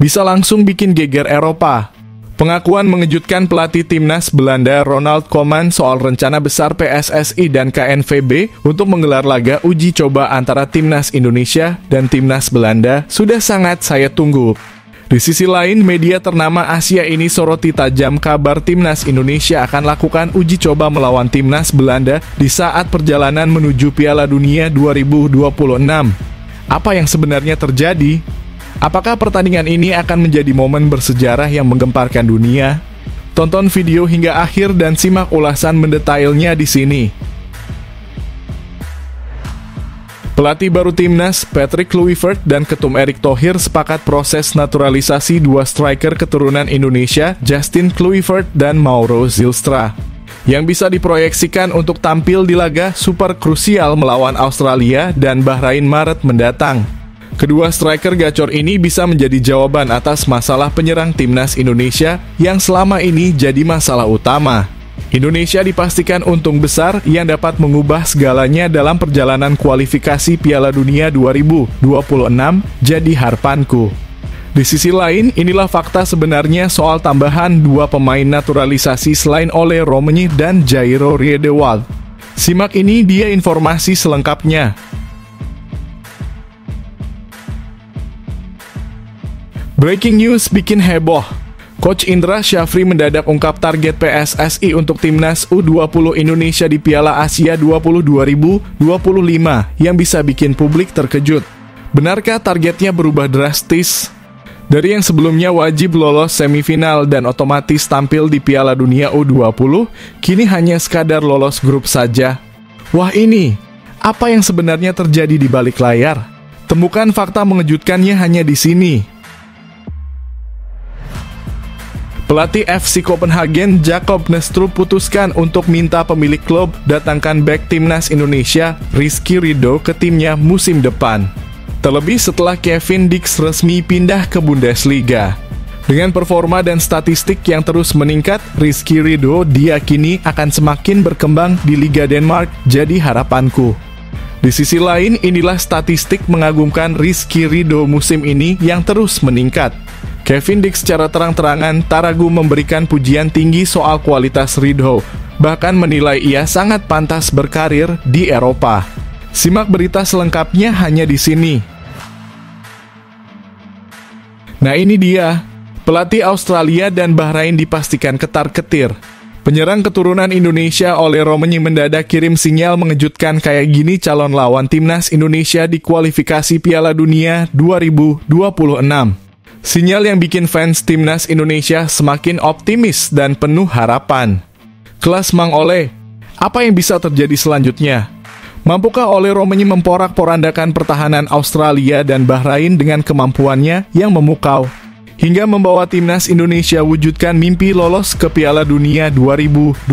bisa langsung bikin geger Eropa. Pengakuan mengejutkan pelatih timnas Belanda Ronald Koeman soal rencana besar PSSI dan KNVB untuk menggelar laga uji coba antara timnas Indonesia dan timnas Belanda sudah sangat saya tunggu. Di sisi lain, media ternama Asia ini soroti tajam kabar timnas Indonesia akan lakukan uji coba melawan timnas Belanda di saat perjalanan menuju Piala Dunia 2026. Apa yang sebenarnya terjadi? Apakah pertandingan ini akan menjadi momen bersejarah yang menggemparkan dunia? Tonton video hingga akhir dan simak ulasan mendetailnya di sini. Pelatih baru timnas, Patrick Kluivert dan ketum Erick Thohir sepakat proses naturalisasi dua striker keturunan Indonesia, Justin Kluivert dan Mauro Zylstra, yang bisa diproyeksikan untuk tampil di laga super krusial melawan Australia dan Bahrain Maret mendatang. Kedua striker gacor ini bisa menjadi jawaban atas masalah penyerang timnas Indonesia yang selama ini jadi masalah utama. Indonesia dipastikan untung besar yang dapat mengubah segalanya dalam perjalanan kualifikasi Piala Dunia 2026, jadi harapanku. Di sisi lain, inilah fakta sebenarnya soal tambahan dua pemain naturalisasi selain Ole Roemeny dan Jairo Riedewald. Simak ini dia informasi selengkapnya. Breaking news bikin heboh. Coach Indra Syafri mendadak ungkap target PSSI untuk timnas U20 Indonesia di Piala Asia 20 2025 yang bisa bikin publik terkejut. Benarkah targetnya berubah drastis? Dari yang sebelumnya wajib lolos semifinal dan otomatis tampil di Piala Dunia U20, kini hanya sekadar lolos grup saja. Wah ini, apa yang sebenarnya terjadi di balik layar? Temukan fakta mengejutkannya hanya di sini. Pelatih FC Copenhagen Jacob Nestrup putuskan untuk minta pemilik klub datangkan bek timnas Indonesia Rizky Ridho ke timnya musim depan. Terlebih setelah Kevin Dix resmi pindah ke Bundesliga. Dengan performa dan statistik yang terus meningkat, Rizky Ridho diyakini akan semakin berkembang di Liga Denmark, jadi harapanku. Di sisi lain, inilah statistik mengagumkan Rizky Ridho musim ini yang terus meningkat. Kevin Dix secara terang-terangan tak ragu memberikan pujian tinggi soal kualitas Ridho, bahkan menilai ia sangat pantas berkarir di Eropa. Simak berita selengkapnya hanya di sini. Nah ini dia, pelatih Australia dan Bahrain dipastikan ketar-ketir. Penyerang keturunan Indonesia Ole Roemeny mendadak kirim sinyal mengejutkan kayak gini calon lawan timnas Indonesia di kualifikasi Piala Dunia 2026. Sinyal yang bikin fans timnas Indonesia semakin optimis dan penuh harapan. Kelas Mang Ole, apa yang bisa terjadi selanjutnya? Mampukah Ole Roemeny memporak-porandakan pertahanan Australia dan Bahrain dengan kemampuannya yang memukau, hingga membawa timnas Indonesia wujudkan mimpi lolos ke Piala Dunia 2026?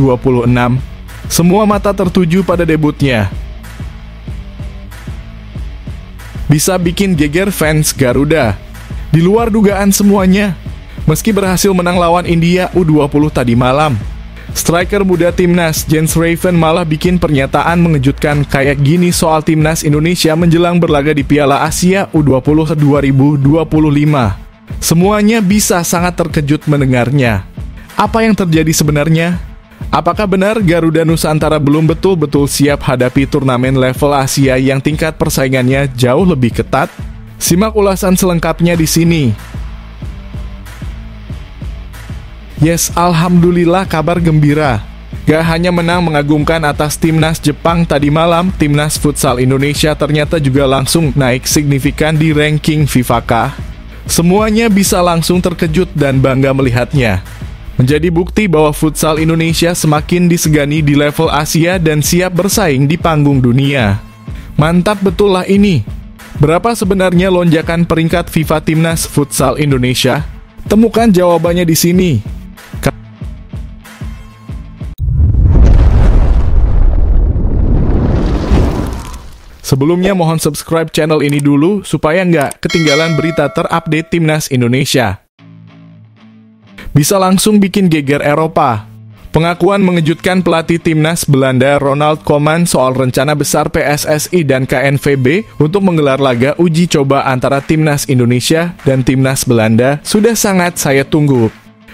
Semua mata tertuju pada debutnya. Bisa bikin geger fans Garuda. Di luar dugaan semuanya, meski berhasil menang lawan India U20 tadi malam, striker muda timnas Jens Raven malah bikin pernyataan mengejutkan kayak gini soal timnas Indonesia menjelang berlaga di Piala Asia U20 2025. Semuanya bisa sangat terkejut mendengarnya. Apa yang terjadi sebenarnya? Apakah benar Garuda Nusantara belum betul-betul siap hadapi turnamen level Asia yang tingkat persaingannya jauh lebih ketat? Simak ulasan selengkapnya di sini. Yes, alhamdulillah kabar gembira. Gak hanya menang mengagumkan atas timnas Jepang tadi malam, timnas futsal Indonesia ternyata juga langsung naik signifikan di ranking FIFA. Semuanya bisa langsung terkejut dan bangga melihatnya. Menjadi bukti bahwa futsal Indonesia semakin disegani di level Asia dan siap bersaing di panggung dunia. Mantap betul lah ini. Berapa sebenarnya lonjakan peringkat FIFA Timnas Futsal Indonesia? Temukan jawabannya di sini. Sebelumnya mohon subscribe channel ini dulu supaya nggak ketinggalan berita terupdate Timnas Indonesia. Bisa langsung bikin geger Eropa. Pengakuan mengejutkan pelatih timnas Belanda Ronald Koeman soal rencana besar PSSI dan KNVB untuk menggelar laga uji coba antara timnas Indonesia dan timnas Belanda sudah sangat saya tunggu.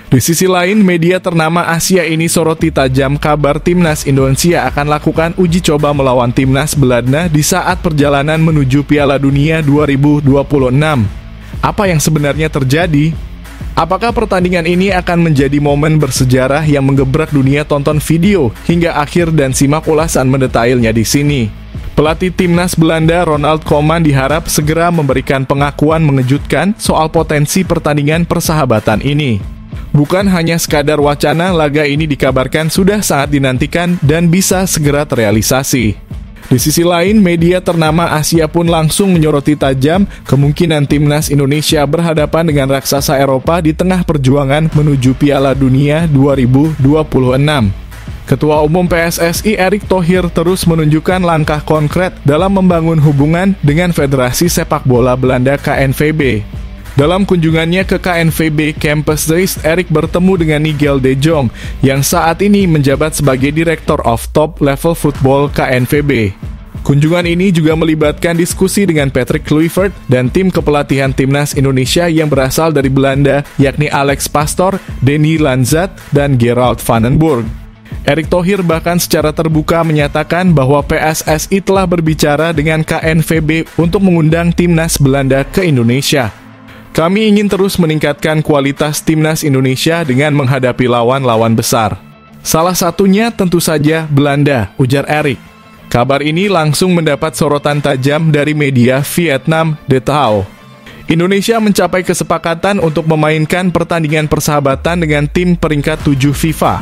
Di sisi lain, media ternama Asia ini soroti tajam kabar timnas Indonesia akan lakukan uji coba melawan timnas Belanda di saat perjalanan menuju Piala Dunia 2026. Apa yang sebenarnya terjadi? Apakah pertandingan ini akan menjadi momen bersejarah yang menggebrak dunia tonton video hingga akhir dan simak ulasan mendetailnya di sini? Pelatih timnas Belanda Ronald Koeman diharap segera memberikan pengakuan mengejutkan soal potensi pertandingan persahabatan ini. Bukan hanya sekadar wacana, laga ini dikabarkan sudah sangat dinantikan dan bisa segera terrealisasi. Di sisi lain, media ternama Asia pun langsung menyoroti tajam kemungkinan timnas Indonesia berhadapan dengan raksasa Eropa di tengah perjuangan menuju Piala Dunia 2026. Ketua Umum PSSI Erick Thohir terus menunjukkan langkah konkret dalam membangun hubungan dengan Federasi Sepak Bola Belanda KNVB. Dalam kunjungannya ke KNVB Campus Days, Erick bertemu dengan Nigel de Jong yang saat ini menjabat sebagai Director of Top Level Football KNVB. Kunjungan ini juga melibatkan diskusi dengan Patrick Kluivert dan tim kepelatihan timnas Indonesia yang berasal dari Belanda, yakni Alex Pastoor, Denny Lanzat, dan Gerald van den Burg. Erick Thohir bahkan secara terbuka menyatakan bahwa PSSI telah berbicara dengan KNVB untuk mengundang timnas Belanda ke Indonesia. Kami ingin terus meningkatkan kualitas timnas Indonesia dengan menghadapi lawan-lawan besar. Salah satunya tentu saja Belanda, ujar Erick. Kabar ini langsung mendapat sorotan tajam dari media Vietnam De Thao. Indonesia mencapai kesepakatan untuk memainkan pertandingan persahabatan dengan tim peringkat 7 FIFA.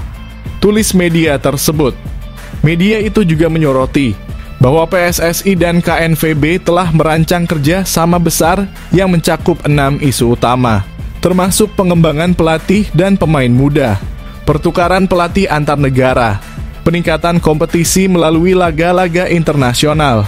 Tulis media tersebut. Media itu juga menyoroti bahwa PSSI dan KNVB telah merancang kerja sama besar yang mencakup 6 isu utama, termasuk pengembangan pelatih dan pemain muda, pertukaran pelatih antar negara, peningkatan kompetisi melalui laga-laga internasional,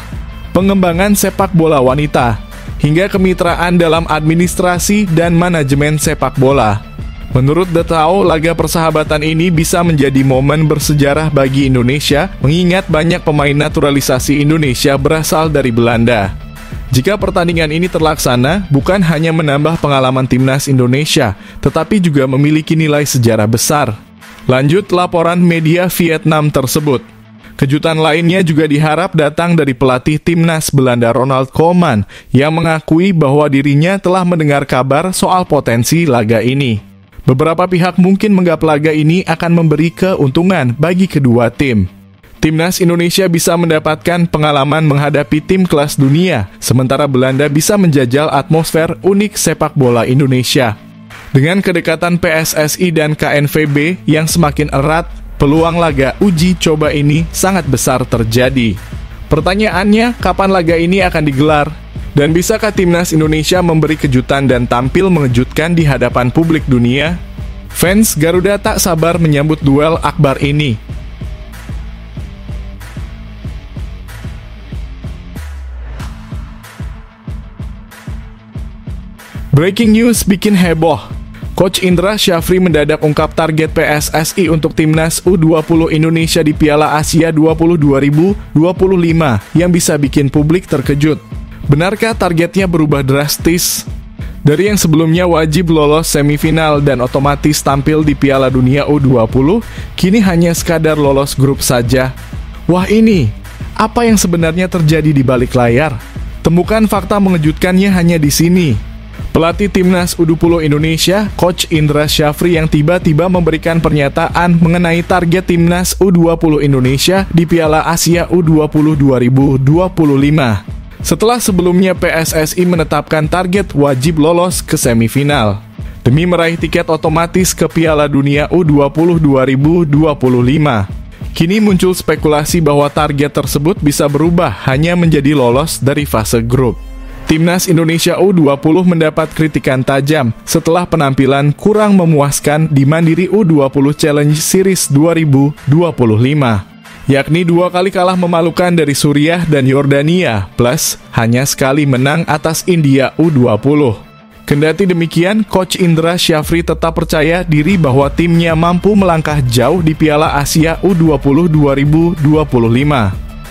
pengembangan sepak bola wanita, hingga kemitraan dalam administrasi dan manajemen sepak bola. Menurut De Thao, laga persahabatan ini bisa menjadi momen bersejarah bagi Indonesia, mengingat banyak pemain naturalisasi Indonesia berasal dari Belanda. Jika pertandingan ini terlaksana, bukan hanya menambah pengalaman timnas Indonesia, tetapi juga memiliki nilai sejarah besar. Lanjut laporan media Vietnam tersebut. Kejutan lainnya juga diharap datang dari pelatih timnas Belanda Ronald Koeman, yang mengakui bahwa dirinya telah mendengar kabar soal potensi laga ini. Beberapa pihak mungkin menganggap laga ini akan memberi keuntungan bagi kedua tim. Timnas Indonesia bisa mendapatkan pengalaman menghadapi tim kelas dunia, sementara Belanda bisa menjajal atmosfer unik sepak bola Indonesia. Dengan kedekatan PSSI dan KNVB yang semakin erat, peluang laga uji coba ini sangat besar terjadi. Pertanyaannya, kapan laga ini akan digelar? Dan bisakah timnas Indonesia memberi kejutan dan tampil mengejutkan di hadapan publik dunia? Fans Garuda tak sabar menyambut duel akbar ini. Breaking news bikin heboh. Coach Indra Syafri mendadak ungkap target PSSI untuk timnas U20 Indonesia di Piala Asia 2025 yang bisa bikin publik terkejut. Benarkah targetnya berubah drastis? Dari yang sebelumnya wajib lolos semifinal dan otomatis tampil di Piala Dunia U20, kini hanya sekadar lolos grup saja. Wah ini, apa yang sebenarnya terjadi di balik layar? Temukan fakta mengejutkannya hanya di sini. Pelatih timnas U20 Indonesia, Coach Indra Syafri yang tiba-tiba memberikan pernyataan mengenai target timnas U20 Indonesia di Piala Asia U20 2025. Setelah sebelumnya PSSI menetapkan target wajib lolos ke semifinal demi meraih tiket otomatis ke Piala Dunia U20 2025. Kini muncul spekulasi bahwa target tersebut bisa berubah hanya menjadi lolos dari fase grup. Timnas Indonesia U20 mendapat kritikan tajam setelah penampilan kurang memuaskan di Mandiri U20 Challenge Series 2025. Yakni 2 kali kalah memalukan dari Suriah dan Yordania, plus hanya sekali menang atas India U20. Kendati demikian, Coach Indra Syafri tetap percaya diri bahwa timnya mampu melangkah jauh di Piala Asia U20 2025.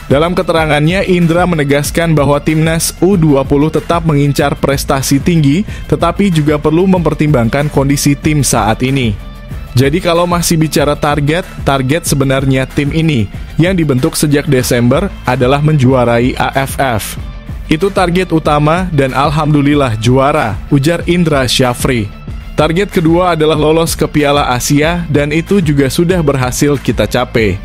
Dalam keterangannya, Indra menegaskan bahwa timnas U20 tetap mengincar prestasi tinggi, tetapi juga perlu mempertimbangkan kondisi tim saat ini. Jadi kalau masih bicara target sebenarnya tim ini, yang dibentuk sejak Desember, adalah menjuarai AFF. Itu target utama dan alhamdulillah juara, ujar Indra Syafri. Target kedua adalah lolos ke Piala Asia dan itu juga sudah berhasil kita capai.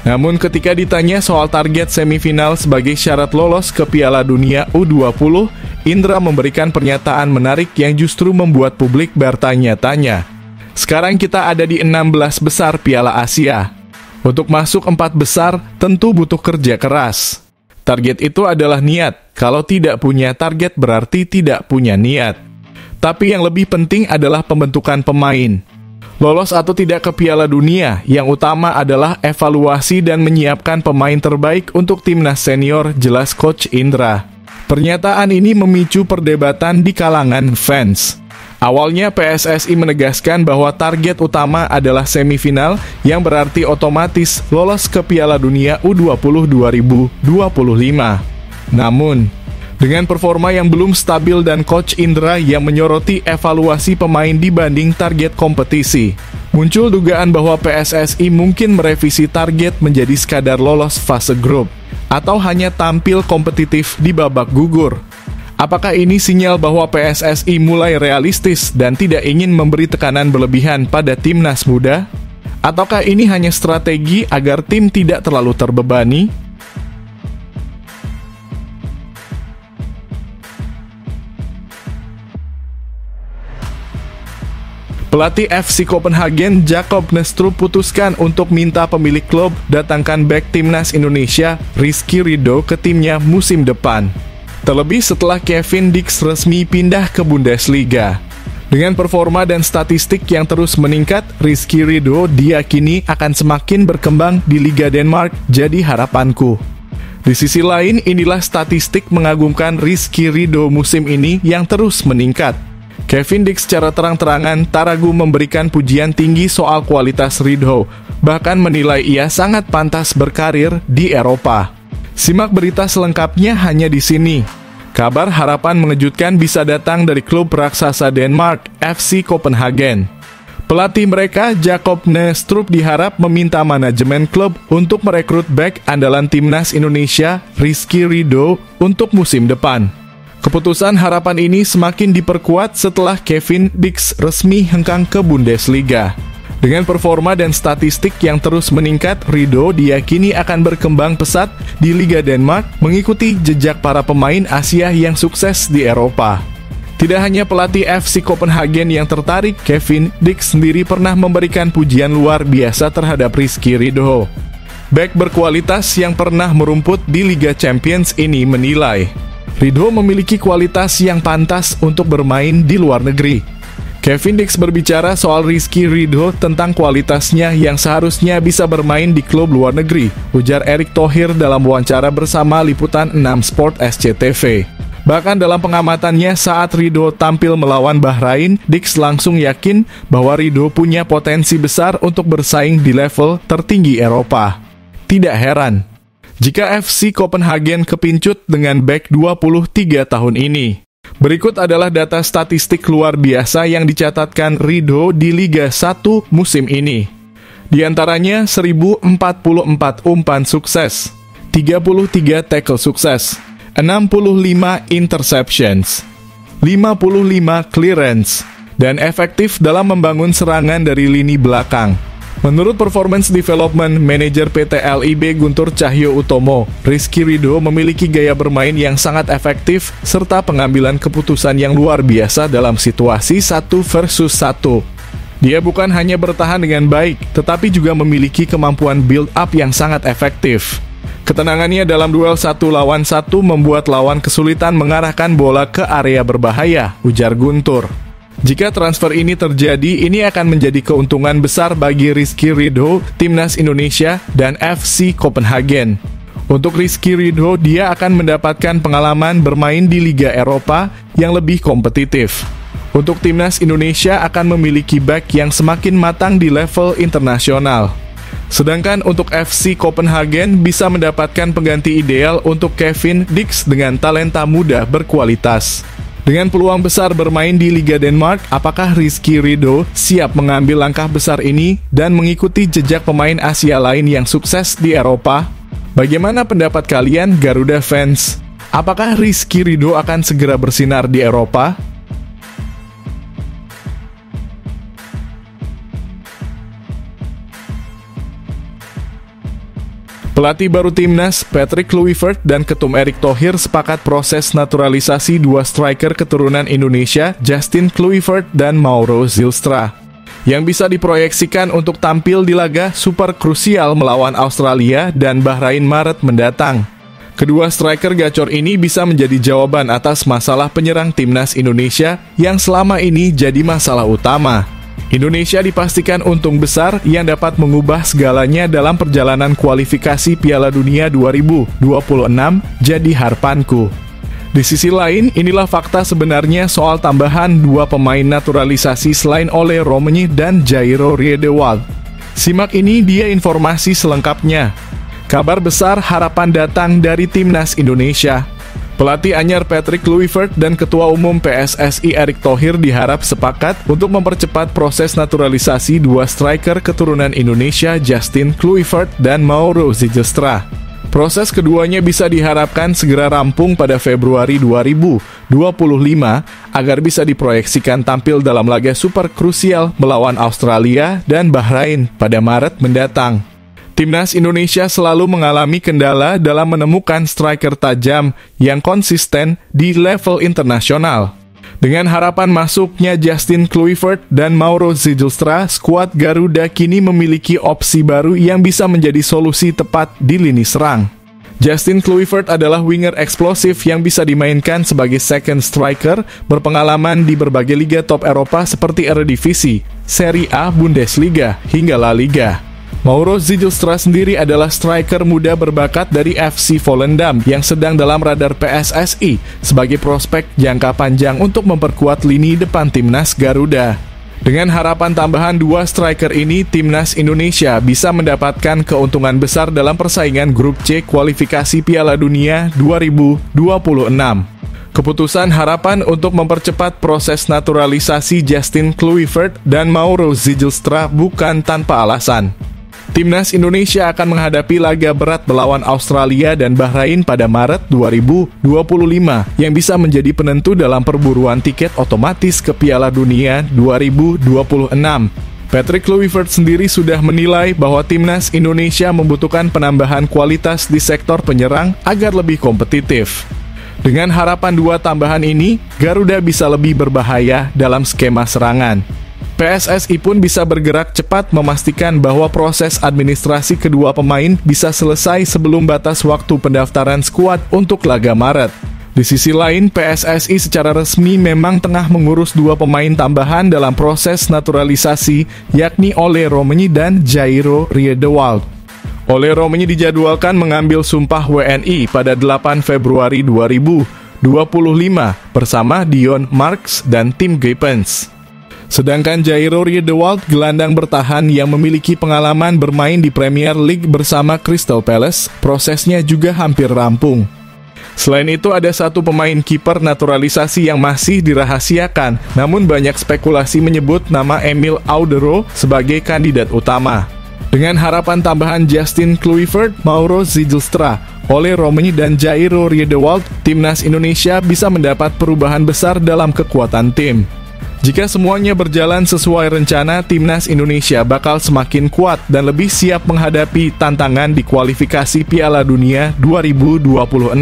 Namun ketika ditanya soal target semifinal sebagai syarat lolos ke Piala Dunia U20, Indra memberikan pernyataan menarik yang justru membuat publik bertanya-tanya. Sekarang kita ada di 16 besar Piala Asia. Untuk masuk 4 besar tentu butuh kerja keras. Target itu adalah niat. Kalau tidak punya target berarti tidak punya niat. Tapi yang lebih penting adalah pembentukan pemain. Lolos atau tidak ke Piala Dunia, yang utama adalah evaluasi dan menyiapkan pemain terbaik untuk timnas senior, jelas Coach Indra. Pernyataan ini memicu perdebatan di kalangan fans. Awalnya PSSI menegaskan bahwa target utama adalah semifinal, yang berarti otomatis lolos ke Piala Dunia U20 2025. Namun, dengan performa yang belum stabil dan Coach Indra yang menyoroti evaluasi pemain dibanding target kompetisi, muncul dugaan bahwa PSSI mungkin merevisi target menjadi sekadar lolos fase grup, atau hanya tampil kompetitif di babak gugur. Apakah ini sinyal bahwa PSSI mulai realistis dan tidak ingin memberi tekanan berlebihan pada timnas muda? Ataukah ini hanya strategi agar tim tidak terlalu terbebani? Pelatih FC Copenhagen Jacob Nestrup putuskan untuk minta pemilik klub datangkan bek timnas Indonesia Rizky Ridho ke timnya musim depan. Terlebih setelah Kevin Dix resmi pindah ke Bundesliga. Dengan performa dan statistik yang terus meningkat, Rizky Ridho diyakini akan semakin berkembang di Liga Denmark, jadi harapanku. Di sisi lain, inilah statistik mengagumkan Rizky Ridho musim ini yang terus meningkat. Kevin Dix secara terang-terangan tak ragu memberikan pujian tinggi soal kualitas Ridho, bahkan menilai ia sangat pantas berkarir di Eropa. Simak berita selengkapnya hanya di sini. Kabar harapan mengejutkan bisa datang dari klub raksasa Denmark, FC Copenhagen. Pelatih mereka, Jacob Nestrup, diharap meminta manajemen klub untuk merekrut bek andalan timnas Indonesia, Rizky Ridho, untuk musim depan. Keputusan harapan ini semakin diperkuat setelah Kevin Dix resmi hengkang ke Bundesliga. Dengan performa dan statistik yang terus meningkat, Ridho diyakini akan berkembang pesat di Liga Denmark, mengikuti jejak para pemain Asia yang sukses di Eropa. Tidak hanya pelatih FC Copenhagen yang tertarik, Kevin Dix sendiri pernah memberikan pujian luar biasa terhadap Rizky Ridho. Bek berkualitas yang pernah merumput di Liga Champions ini menilai, Ridho memiliki kualitas yang pantas untuk bermain di luar negeri. Kevin Dix berbicara soal Rizky Ridho tentang kualitasnya yang seharusnya bisa bermain di klub luar negeri, ujar Erick Thohir dalam wawancara bersama Liputan 6 Sport SCTV. Bahkan dalam pengamatannya saat Ridho tampil melawan Bahrain, Dix langsung yakin bahwa Ridho punya potensi besar untuk bersaing di level tertinggi Eropa. Tidak heran jika FC Copenhagen kepincut dengan bek 23 tahun ini. Berikut adalah data statistik luar biasa yang dicatatkan Ridho di Liga 1 musim ini. Di antaranya 1044 umpan sukses, 33 tackle sukses, 65 interceptions, 55 clearance, dan efektif dalam membangun serangan dari lini belakang. Menurut Performance Development Manager PT LIB Guntur Cahyo Utomo, Rizky Ridho memiliki gaya bermain yang sangat efektif serta pengambilan keputusan yang luar biasa dalam situasi 1 versus 1. Dia bukan hanya bertahan dengan baik, tetapi juga memiliki kemampuan build up yang sangat efektif. Ketenangannya dalam duel 1 lawan 1 membuat lawan kesulitan mengarahkan bola ke area berbahaya, ujar Guntur. Jika transfer ini terjadi, ini akan menjadi keuntungan besar bagi Rizky Ridho, Timnas Indonesia, dan FC Copenhagen. Untuk Rizky Ridho, dia akan mendapatkan pengalaman bermain di Liga Eropa yang lebih kompetitif. Untuk timnas Indonesia akan memiliki back yang semakin matang di level internasional. Sedangkan untuk FC Copenhagen bisa mendapatkan pengganti ideal untuk Kevin Dix dengan talenta muda berkualitas. Dengan peluang besar bermain di Liga Denmark, apakah Rizky Ridho siap mengambil langkah besar ini dan mengikuti jejak pemain Asia lain yang sukses di Eropa? Bagaimana pendapat kalian Garuda fans? Apakah Rizky Ridho akan segera bersinar di Eropa? Pelatih baru timnas, Patrick Kluivert dan Ketum Erick Thohir sepakat proses naturalisasi dua striker keturunan Indonesia, Justin Kluivert dan Mauro Zylstra, yang bisa diproyeksikan untuk tampil di laga super krusial melawan Australia dan Bahrain Maret mendatang. Kedua striker gacor ini bisa menjadi jawaban atas masalah penyerang timnas Indonesia yang selama ini jadi masalah utama. Indonesia dipastikan untung besar yang dapat mengubah segalanya dalam perjalanan kualifikasi Piala Dunia 2026, jadi harapanku. Di sisi lain, inilah fakta sebenarnya soal tambahan dua pemain naturalisasi selain Ole Romeni dan Jairo Riedewald. Simak ini dia informasi selengkapnya. Kabar besar harapan datang dari timnas Indonesia. Pelatih anyar Patrick Kluivert dan Ketua Umum PSSI Erick Thohir diharap sepakat untuk mempercepat proses naturalisasi dua striker keturunan Indonesia Justin Kluivert dan Mauro Zylstra. Proses keduanya bisa diharapkan segera rampung pada Februari 2025 agar bisa diproyeksikan tampil dalam laga super krusial melawan Australia dan Bahrain pada Maret mendatang. Timnas Indonesia selalu mengalami kendala dalam menemukan striker tajam yang konsisten di level internasional. Dengan harapan masuknya Justin Kluivert dan Mauro Zylstra, skuad Garuda kini memiliki opsi baru yang bisa menjadi solusi tepat di lini serang. Justin Kluivert adalah winger eksplosif yang bisa dimainkan sebagai second striker, berpengalaman di berbagai liga top Eropa seperti Eredivisie, Serie A, Bundesliga, hingga La Liga. Mauro Zylstra sendiri adalah striker muda berbakat dari FC Volendam yang sedang dalam radar PSSI sebagai prospek jangka panjang untuk memperkuat lini depan timnas Garuda. Dengan harapan tambahan dua striker ini, timnas Indonesia bisa mendapatkan keuntungan besar dalam persaingan grup C kualifikasi Piala Dunia 2026. Keputusan harapan untuk mempercepat proses naturalisasi Justin Kluivert dan Mauro Zylstra bukan tanpa alasan. Timnas Indonesia akan menghadapi laga berat melawan Australia dan Bahrain pada Maret 2025 yang bisa menjadi penentu dalam perburuan tiket otomatis ke Piala Dunia 2026. Patrick Kluivert sendiri sudah menilai bahwa timnas Indonesia membutuhkan penambahan kualitas di sektor penyerang agar lebih kompetitif. Dengan harapan dua tambahan ini, Garuda bisa lebih berbahaya dalam skema serangan. PSSI pun bisa bergerak cepat memastikan bahwa proses administrasi kedua pemain bisa selesai sebelum batas waktu pendaftaran skuad untuk laga Maret. Di sisi lain, PSSI secara resmi memang tengah mengurus dua pemain tambahan dalam proses naturalisasi, yakni Ole Romeni dan Jairo Riedewald. Ole Romeni dijadwalkan mengambil sumpah WNI pada 8 Februari 2025 bersama Dion Marks dan Tim Geepens. Sedangkan Jairo Riedewald, gelandang bertahan yang memiliki pengalaman bermain di Premier League bersama Crystal Palace, prosesnya juga hampir rampung. Selain itu, ada satu pemain kiper naturalisasi yang masih dirahasiakan, namun banyak spekulasi menyebut nama Emil Audero sebagai kandidat utama. Dengan harapan tambahan Justin Kluivert, Mauro Zylstra, Ole Romeni dan Jairo Riedewald, timnas Indonesia bisa mendapat perubahan besar dalam kekuatan tim. Jika semuanya berjalan sesuai rencana, timnas Indonesia bakal semakin kuat dan lebih siap menghadapi tantangan di kualifikasi Piala Dunia 2026.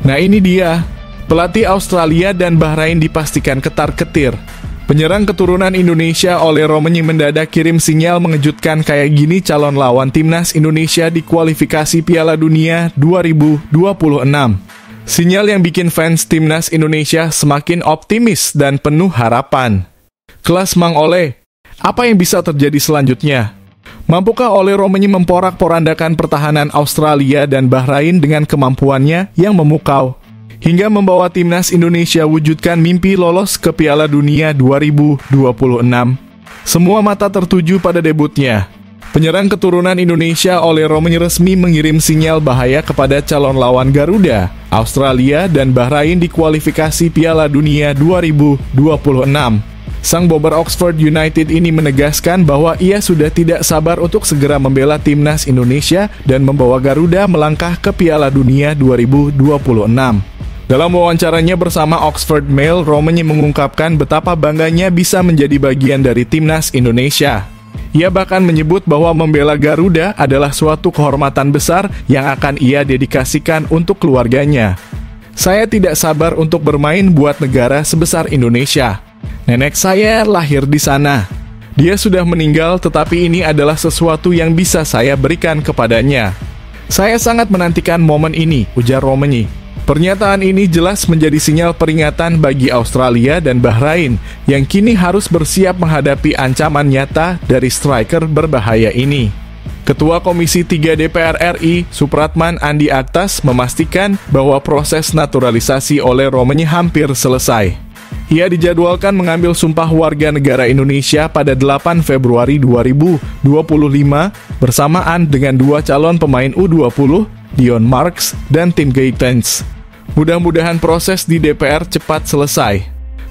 Nah ini dia, pelatih Australia dan Bahrain dipastikan ketar-ketir. Penyerang keturunan Indonesia Ole Romeni mendadak kirim sinyal mengejutkan kayak gini calon lawan timnas Indonesia di kualifikasi Piala Dunia 2026. Sinyal yang bikin fans timnas Indonesia semakin optimis dan penuh harapan. Kelas Mang Ole, apa yang bisa terjadi selanjutnya? Mampukah Oleh Romenyi memporak-porandakan pertahanan Australia dan Bahrain dengan kemampuannya yang memukau, hingga membawa timnas Indonesia wujudkan mimpi lolos ke Piala Dunia 2026? Semua mata tertuju pada debutnya. Penyerang keturunan Indonesia Oleh Romenyi resmi mengirim sinyal bahaya kepada calon lawan Garuda, Australia dan Bahrain di kualifikasi Piala Dunia 2026. Sang bobber Oxford United ini menegaskan bahwa ia sudah tidak sabar untuk segera membela timnas Indonesia dan membawa Garuda melangkah ke Piala Dunia 2026. Dalam wawancaranya bersama Oxford Mail, Romenyi mengungkapkan betapa bangganya bisa menjadi bagian dari timnas Indonesia. Ia bahkan menyebut bahwa membela Garuda adalah suatu kehormatan besar yang akan ia dedikasikan untuk keluarganya. Saya tidak sabar untuk bermain buat negara sebesar Indonesia. Nenek saya lahir di sana. Dia sudah meninggal, tetapi ini adalah sesuatu yang bisa saya berikan kepadanya. Saya sangat menantikan momen ini, ujar Romenyi. Pernyataan ini jelas menjadi sinyal peringatan bagi Australia dan Bahrain yang kini harus bersiap menghadapi ancaman nyata dari striker berbahaya ini. Ketua Komisi 3 DPR RI, Supratman Andi Aktas, memastikan bahwa proses naturalisasi Oleh Romenyi hampir selesai. Ia dijadwalkan mengambil sumpah warga negara Indonesia pada 8 Februari 2025 bersamaan dengan dua calon pemain U20, Dion Marks dan Tim Gaytens. Mudah-mudahan proses di DPR cepat selesai.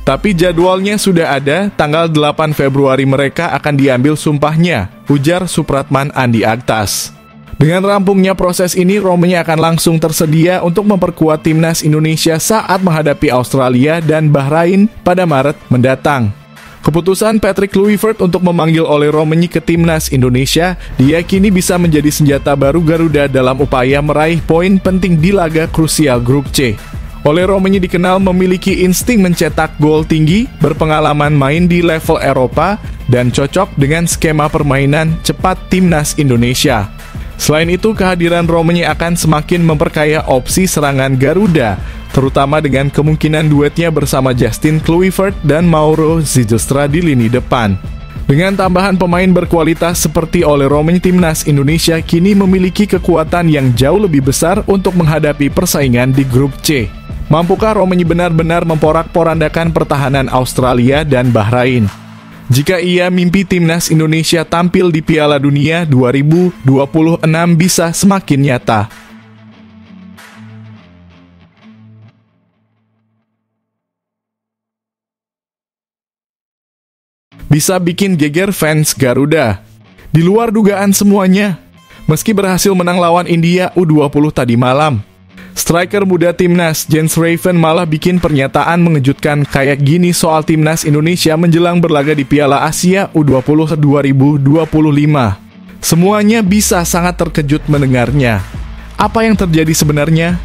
Tapi jadwalnya sudah ada, tanggal 8 Februari mereka akan diambil sumpahnya, ujar Supratman Andi Aktas. Dengan rampungnya proses ini, Romenyi akan langsung tersedia untuk memperkuat timnas Indonesia saat menghadapi Australia dan Bahrain pada Maret mendatang. Keputusan Patrick Kluivert untuk memanggil Oleh Romenyi ke timnas Indonesia diyakini bisa menjadi senjata baru Garuda dalam upaya meraih poin penting di laga krusial Grup C. Oleh Romenyi dikenal memiliki insting mencetak gol tinggi, berpengalaman main di level Eropa, dan cocok dengan skema permainan cepat timnas Indonesia. Selain itu, kehadiran Romenyi akan semakin memperkaya opsi serangan Garuda, terutama dengan kemungkinan duetnya bersama Justin Kluivert dan Mauro Zilstra di lini depan. Dengan tambahan pemain berkualitas seperti Oleh Romenyi, timnas Indonesia kini memiliki kekuatan yang jauh lebih besar untuk menghadapi persaingan di Grup C. Mampukah Romenyi benar-benar memporak-porandakan pertahanan Australia dan Bahrain? Jika ia mimpi timnas Indonesia tampil di Piala Dunia 2026 bisa semakin nyata. Bisa bikin geger fans Garuda. Di luar dugaan semuanya, meski berhasil menang lawan India U20 tadi malam, striker muda timnas Jens Raven malah bikin pernyataan mengejutkan kayak gini soal timnas Indonesia menjelang berlaga di Piala Asia U20 2025. Semuanya bisa sangat terkejut mendengarnya. Apa yang terjadi sebenarnya?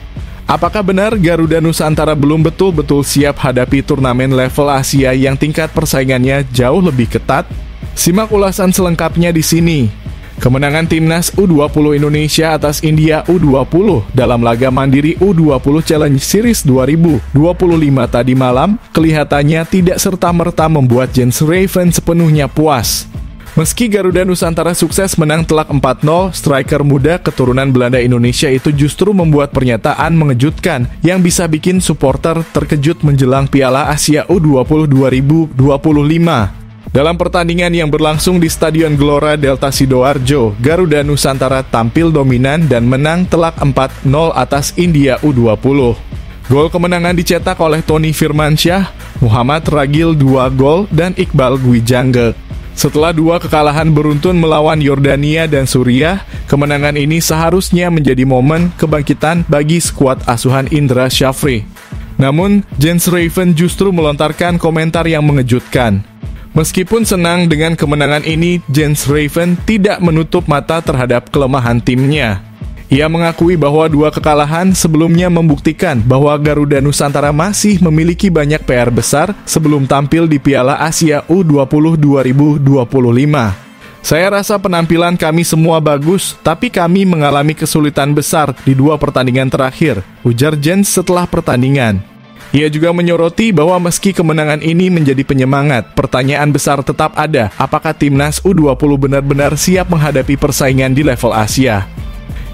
Apakah benar Garuda Nusantara belum betul-betul siap hadapi turnamen level Asia yang tingkat persaingannya jauh lebih ketat? Simak ulasan selengkapnya di sini. Kemenangan timnas U20 Indonesia atas India U20 dalam laga mandiri U20 Challenge Series 2025 tadi malam kelihatannya tidak serta-merta membuat Jens Raven sepenuhnya puas. Meski Garuda Nusantara sukses menang telak 4-0, striker muda keturunan Belanda Indonesia itu justru membuat pernyataan mengejutkan yang bisa bikin supporter terkejut menjelang Piala Asia U20 2025. Dalam pertandingan yang berlangsung di Stadion Gelora Delta Sidoarjo, Garuda Nusantara tampil dominan dan menang telak 4-0 atas India U20. Gol kemenangan dicetak oleh Tony Firmansyah, Muhammad Ragil 2 gol, dan Iqbal Gwijangge. Setelah dua kekalahan beruntun melawan Yordania dan Suriah, kemenangan ini seharusnya menjadi momen kebangkitan bagi skuad asuhan Indra Syafri. Namun, Jens Raven justru melontarkan komentar yang mengejutkan. Meskipun senang dengan kemenangan ini, Jens Raven tidak menutup mata terhadap kelemahan timnya. Ia mengakui bahwa dua kekalahan sebelumnya membuktikan bahwa Garuda Nusantara masih memiliki banyak PR besar sebelum tampil di Piala Asia U20 2025. Saya rasa penampilan kami semua bagus, tapi kami mengalami kesulitan besar di dua pertandingan terakhir, ujar Jens setelah pertandingan. Ia juga menyoroti bahwa meski kemenangan ini menjadi penyemangat, pertanyaan besar tetap ada, apakah timnas U20 benar-benar siap menghadapi persaingan di level Asia?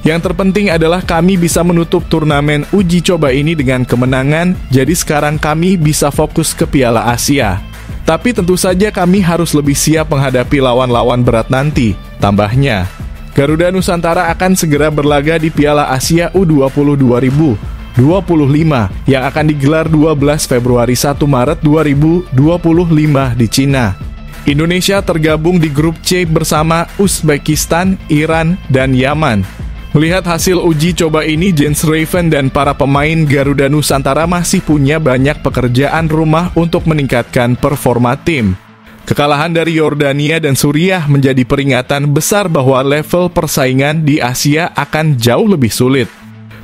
Yang terpenting adalah kami bisa menutup turnamen uji coba ini dengan kemenangan, jadi sekarang kami bisa fokus ke Piala Asia. Tapi tentu saja kami harus lebih siap menghadapi lawan-lawan berat nanti, tambahnya. Garuda Nusantara akan segera berlaga di Piala Asia U20 2025 yang akan digelar 12 Februari 1 Maret 2025 di Cina. Indonesia tergabung di grup C bersama Uzbekistan, Iran, dan Yaman. Melihat hasil uji coba ini, Jens Raven dan para pemain Garuda Nusantara masih punya banyak pekerjaan rumah untuk meningkatkan performa tim. Kekalahan dari Yordania dan Suriah menjadi peringatan besar bahwa level persaingan di Asia akan jauh lebih sulit.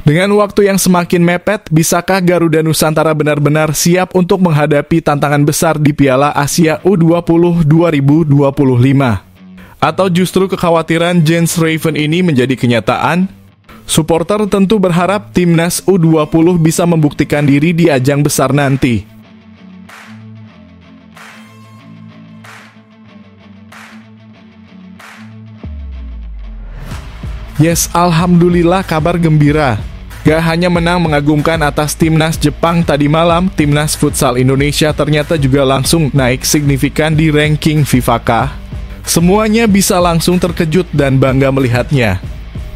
Dengan waktu yang semakin mepet, bisakah Garuda Nusantara benar-benar siap untuk menghadapi tantangan besar di Piala Asia U20 2025? Atau justru kekhawatiran Jens Raven ini menjadi kenyataan? Supporter tentu berharap timnas U20 bisa membuktikan diri di ajang besar nanti. Yes, alhamdulillah kabar gembira. Gak hanya menang mengagumkan atas timnas Jepang tadi malam, timnas futsal Indonesia ternyata juga langsung naik signifikan di ranking FIFA. Semuanya bisa langsung terkejut dan bangga melihatnya.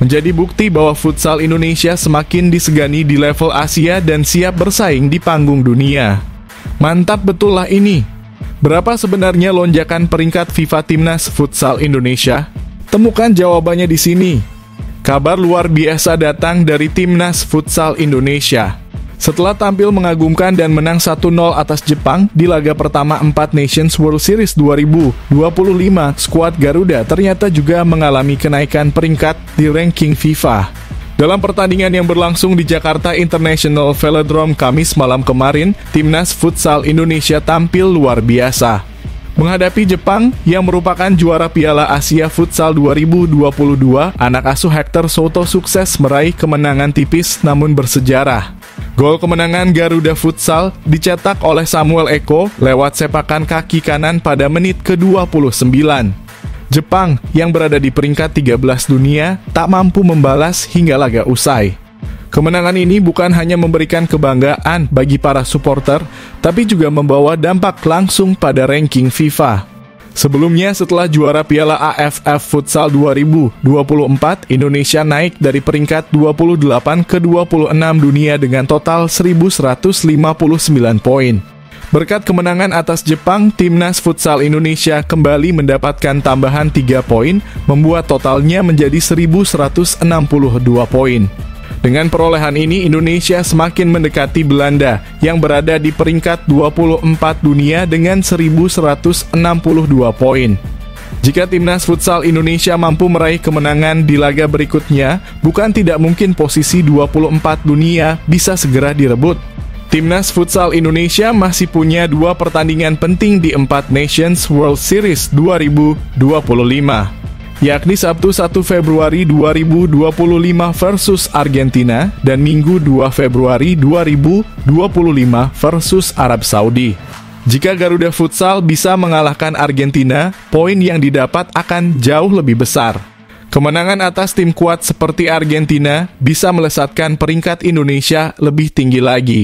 Menjadi bukti bahwa futsal Indonesia semakin disegani di level Asia dan siap bersaing di panggung dunia. Mantap betul lah ini. Berapa sebenarnya lonjakan peringkat FIFA Timnas Futsal Indonesia? Temukan jawabannya di sini. Kabar luar biasa datang dari Timnas Futsal Indonesia. Setelah tampil mengagumkan dan menang 1-0 atas Jepang di laga pertama 4 Nations World Series 2025, skuad Garuda ternyata juga mengalami kenaikan peringkat di ranking FIFA. Dalam pertandingan yang berlangsung di Jakarta International Velodrome Kamis malam kemarin, Timnas Futsal Indonesia tampil luar biasa. Menghadapi Jepang yang merupakan juara Piala Asia Futsal 2022, anak asuh Hector Soto sukses meraih kemenangan tipis namun bersejarah. Gol kemenangan Garuda Futsal dicetak oleh Samuel Eko lewat sepakan kaki kanan pada menit ke-29. Jepang yang berada di peringkat 13 dunia tak mampu membalas hingga laga usai. Kemenangan ini bukan hanya memberikan kebanggaan bagi para supporter, tapi juga membawa dampak langsung pada ranking FIFA. Sebelumnya, setelah juara Piala AFF Futsal 2024, Indonesia naik dari peringkat 28 ke 26 dunia dengan total 1.159 poin. Berkat kemenangan atas Jepang, Timnas Futsal Indonesia kembali mendapatkan tambahan 3 poin, membuat totalnya menjadi 1.162 poin. Dengan perolehan ini, Indonesia semakin mendekati Belanda yang berada di peringkat 24 dunia dengan 1.162 poin. Jika Timnas Futsal Indonesia mampu meraih kemenangan di laga berikutnya, bukan tidak mungkin posisi 24 dunia bisa segera direbut. Timnas Futsal Indonesia masih punya 2 pertandingan penting di 4 Nations World Series 2025. Yakni Sabtu 1 Februari 2025 versus Argentina dan Minggu 2 Februari 2025 versus Arab Saudi. Jika Garuda Futsal bisa mengalahkan Argentina, poin yang didapat akan jauh lebih besar. Kemenangan atas tim kuat seperti Argentina bisa melesatkan peringkat Indonesia lebih tinggi lagi.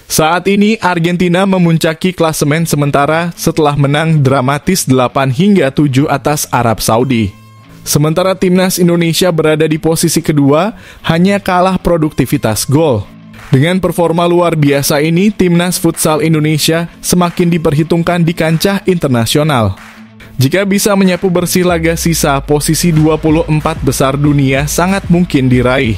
Saat ini Argentina memuncaki klasemen sementara setelah menang dramatis 8 hingga 7 atas Arab Saudi. Sementara timnas Indonesia berada di posisi kedua, hanya kalah produktivitas gol. Dengan performa luar biasa ini, timnas futsal Indonesia semakin diperhitungkan di kancah internasional. Jika bisa menyapu bersih laga sisa, posisi 24 besar dunia sangat mungkin diraih.